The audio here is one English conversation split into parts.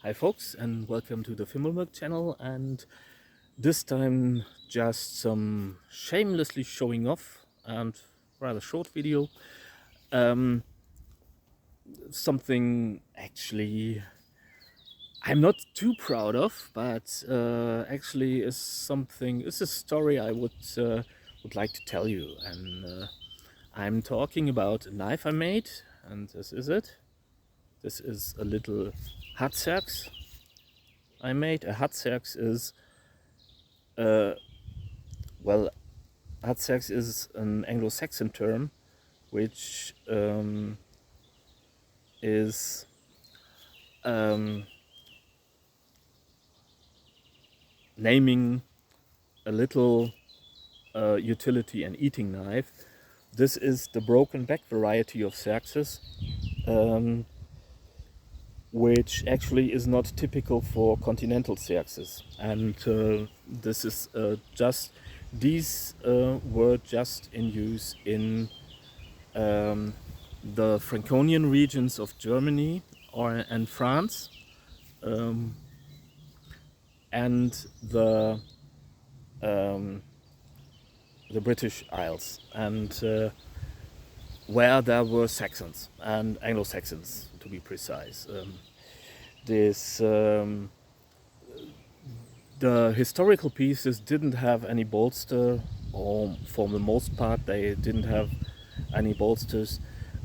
Hi folks, and welcome to the Fimmelberg channel, and this time just some shamelessly showing off and rather short video. Um, Something actually I'm not too proud of, but actually is a story I would like to tell you. And I'm talking about a knife I made, and this is it. This is a little Hatzerx I made. A Hatzerx is uh, well, Hatzerx is an Anglo-Saxon term which is naming a little utility and eating knife. This is the broken back variety of Xerxes, which actually is not typical for continental Xerxes. And this is just these were just in use in the Franconian regions of Germany and France, and the British Isles, and where there were Saxons and Anglo-Saxons, to be precise. This The historical pieces didn't have any bolster, or for the most part, they didn't have any bolsters.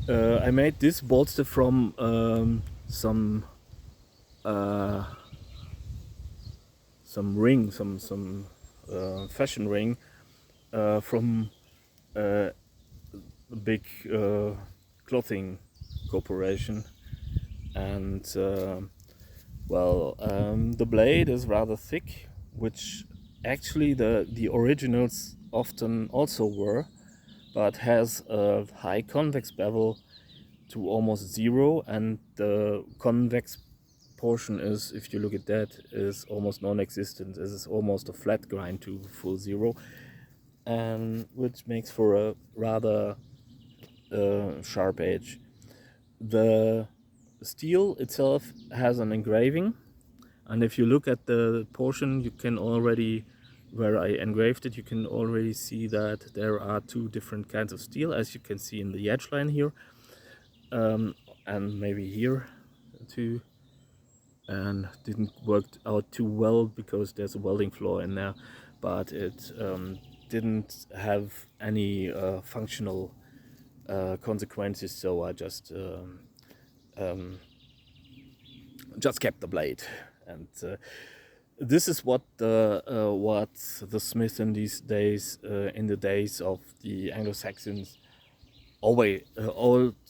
I made this bolster from uh, some ring, some fashion ring from a big clothing corporation, and the blade is rather thick, which actually the originals often also were, but has a high convex bevel to almost zero, and the convex portion is, if you look at that, is almost non-existent. This is almost a flat grind to full zero, and which makes for a rather sharp edge. The steel itself has an engraving, and if you look at the portion, you can already, where I engraved it, you can already see that there are two different kinds of steel, as you can see in the edge line here, and maybe here too. And didn't work out too well because there's a welding flaw in there, but it didn't have any functional consequences, so I just kept the blade. And this is what the smith in these days, in the days of the Anglo-Saxons, always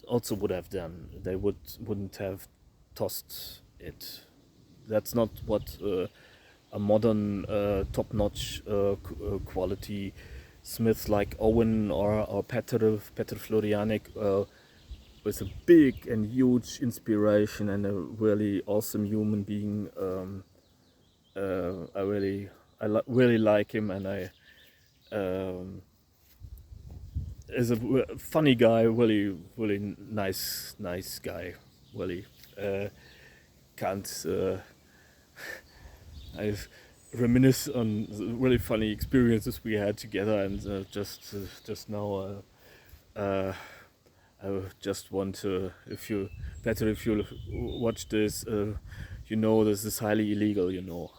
also would have done. They wouldn't have tossed it. That's not what a modern top-notch quality smiths like Owen or Petr Florianic, with a big and huge inspiration and a really awesome human being. Really like him, and I is a funny guy, really nice guy. Really can't I've reminisce on really funny experiences we had together, and just now I just want to, if you watch this, you know this is highly illegal, you know.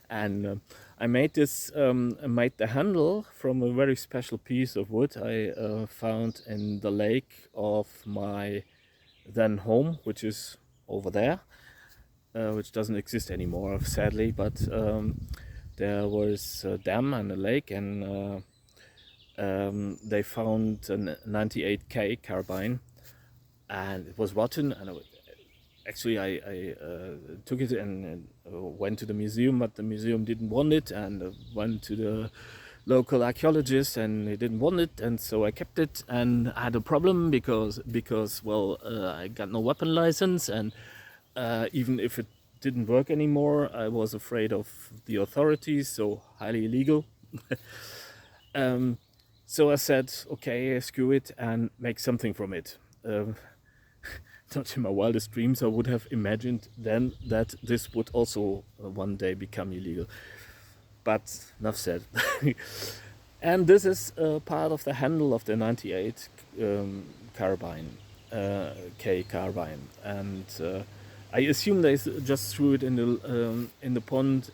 And I made the handle from a very special piece of wood I found in the lake of my then home, which is over there, which doesn't exist anymore, sadly. But there was a dam and a lake, and they found a 98K carbine, and it was rotten. And I took it and went to the museum, but the museum didn't want it, and went to the local archaeologist, and he didn't want it, and so I kept it. And I had a problem because I got no weapon license, and even if it didn't work anymore, I was afraid of the authorities, so highly illegal. So I said, okay, screw it and make something from it. not in my wildest dreams I would have imagined then that this would also one day become illegal. But enough said. And this is part of the handle of the 98 carbine, K carbine, and I assume they just threw it in the pond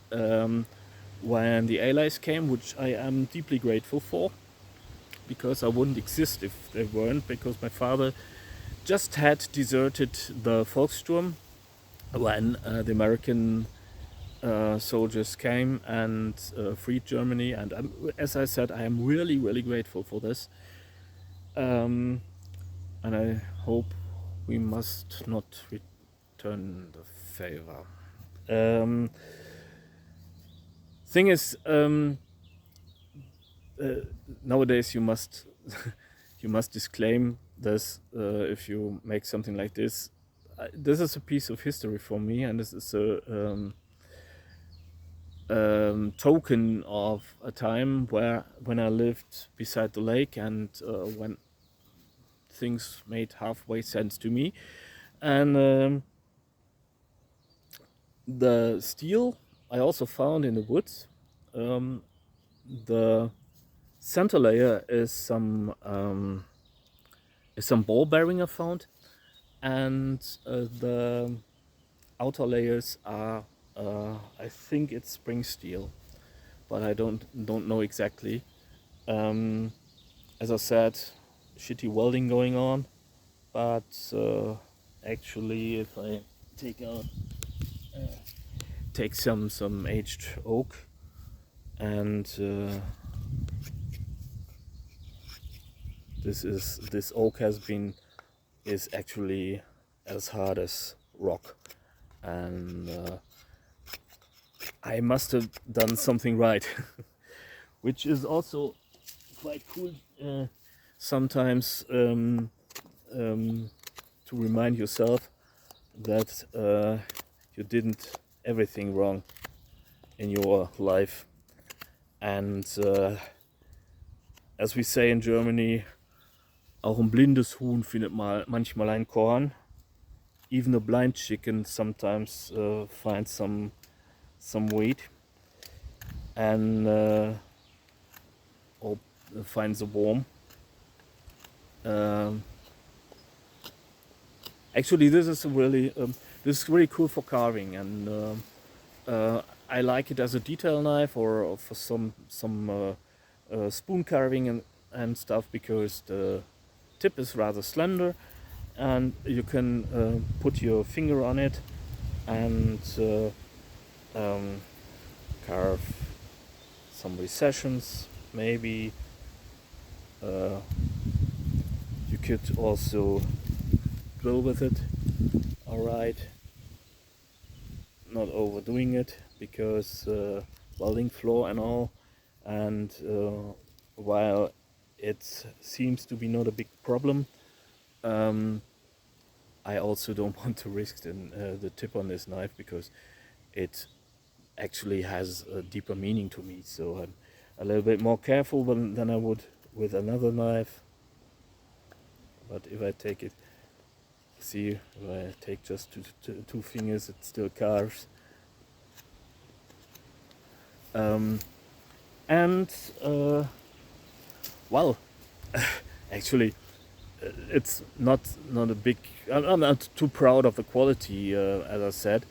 when the Allies came, which I am deeply grateful for, because I wouldn't exist if they weren't, because my father just had deserted the Volkssturm when the American soldiers came and freed Germany, and as I said, I am really, really grateful for this, and I hope we must not return the favor. Thing is, nowadays you must you must disclaim this if you make something like this. This is a piece of history for me, and this is a token of a time when I lived beside the lake, and when things made halfway sense to me. And the steel I also found in the woods. The center layer is some ball bearing I found, and the outer layers are I think it's spring steel, but I don't know exactly. As I said, shitty welding going on, but actually, if I take some aged oak and this oak is actually as hard as rock, and I must have done something right, which is also quite cool sometimes to remind yourself that you didn't everything wrong in your life. And as we say in Germany, auch ein blindes Huhn findet manchmal ein Korn. Even a blind chicken sometimes finds some wheat, and or finds a worm. Actually, this is really cool for carving, and I like it as a detail knife or for some spoon carving and stuff, because the tip is rather slender, and you can put your finger on it and carve some recessions. Maybe you could also drill with it. Alright, not overdoing it, because welding floor and all, and while it seems to be not a big problem, I also don't want to risk the tip on this knife, because it actually has a deeper meaning to me, so I'm a little bit more careful than I would with another knife. But if I take it, see, if I take just two fingers, it still carves. Well, actually, it's not a big. I'm not too proud of the quality, as I said,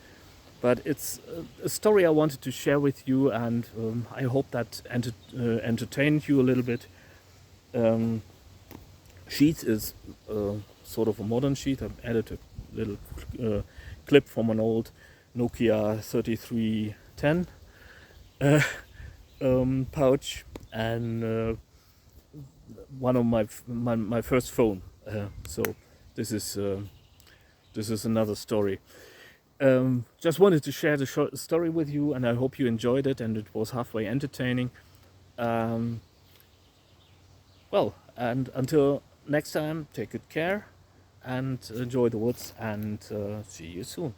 but it's a story I wanted to share with you, and I hope that entertained you a little bit. Sheet is sort of a modern sheet. I've added a little clip from an old Nokia 3310 pouch, and one of my first phone. So this is another story. Just wanted to share the short story with you, and I hope you enjoyed it and it was halfway entertaining. Well, and until next time, take good care and enjoy the woods, and see you soon.